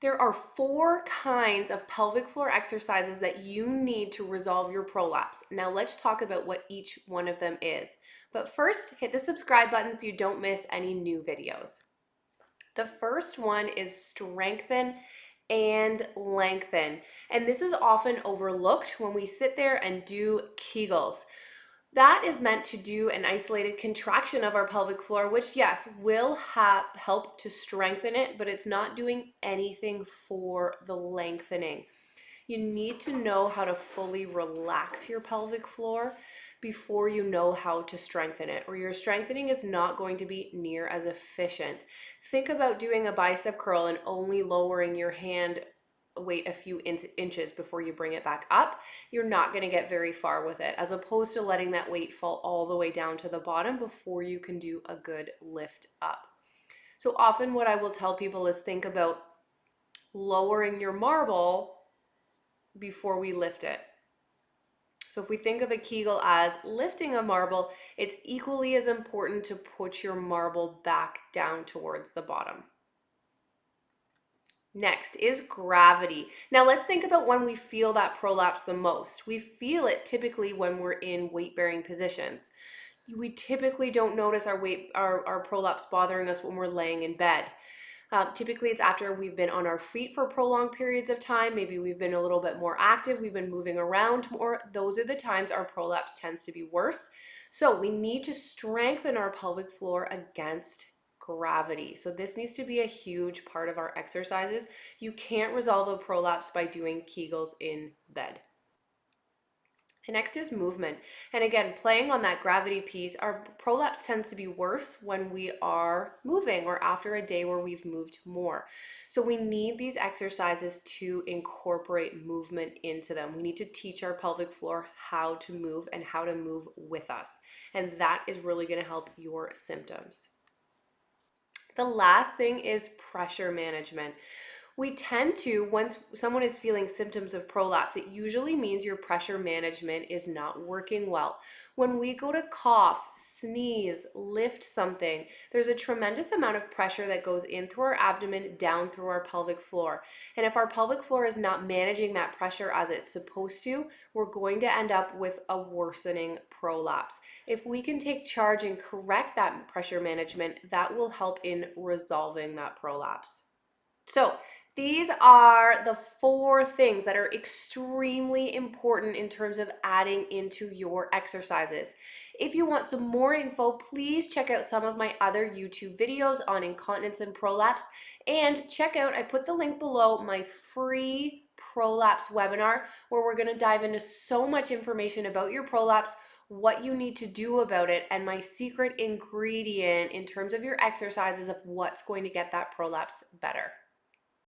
There are 4 kinds of pelvic floor exercises that you need to resolve your prolapse. Now let's talk about what each one of them is. But first, hit the subscribe button so you don't miss any new videos. The first one is strengthen and lengthen. And this is often overlooked when we sit there and do Kegels. That is meant to do an isolated contraction of our pelvic floor, which yes, will help to strengthen it, but it's not doing anything for the lengthening. You need to know how to fully relax your pelvic floor before you know how to strengthen it, or your strengthening is not going to be near as efficient. Think about doing a bicep curl and only lowering your hand weight a few inches before you bring it back up. You're not going to get very far with it, as opposed to letting that weight fall all the way down to the bottom before you can do a good lift up. So often what I will tell people is think about lowering your marble before we lift it. So if we think of a Kegel as lifting a marble, it's equally as important to put your marble back down towards the bottom. Next is gravity. Now let's think about when we feel that prolapse the most. We feel it typically when we're in weight-bearing positions. We typically don't notice our prolapse bothering us when we're laying in bed. Typically it's after we've been on our feet for prolonged periods of time. Maybe we've been a little bit more active, we've been moving around more. Those are the times our prolapse tends to be worse. So we need to strengthen our pelvic floor against gravity. So this needs to be a huge part of our exercises. You can't resolve a prolapse by doing Kegels in bed. The next is movement. And again, playing on that gravity piece, our prolapse tends to be worse when we are moving or after a day where we've moved more. So we need these exercises to incorporate movement into them. We need to teach our pelvic floor how to move and how to move with us. And that is really going to help your symptoms. The last thing is pressure management. We tend to, once someone is feeling symptoms of prolapse, it usually means your pressure management is not working well. When we go to cough, sneeze, lift something, there's a tremendous amount of pressure that goes in through our abdomen, down through our pelvic floor. And if our pelvic floor is not managing that pressure as it's supposed to, we're going to end up with a worsening prolapse. If we can take charge and correct that pressure management, that will help in resolving that prolapse. So these are the 4 things that are extremely important in terms of adding into your exercises. If you want some more info, please check out some of my other YouTube videos on incontinence and prolapse, and check out, I put the link below, my free prolapse webinar where we're going to dive into so much information about your prolapse, what you need to do about it, and my secret ingredient in terms of your exercises of what's going to get that prolapse better.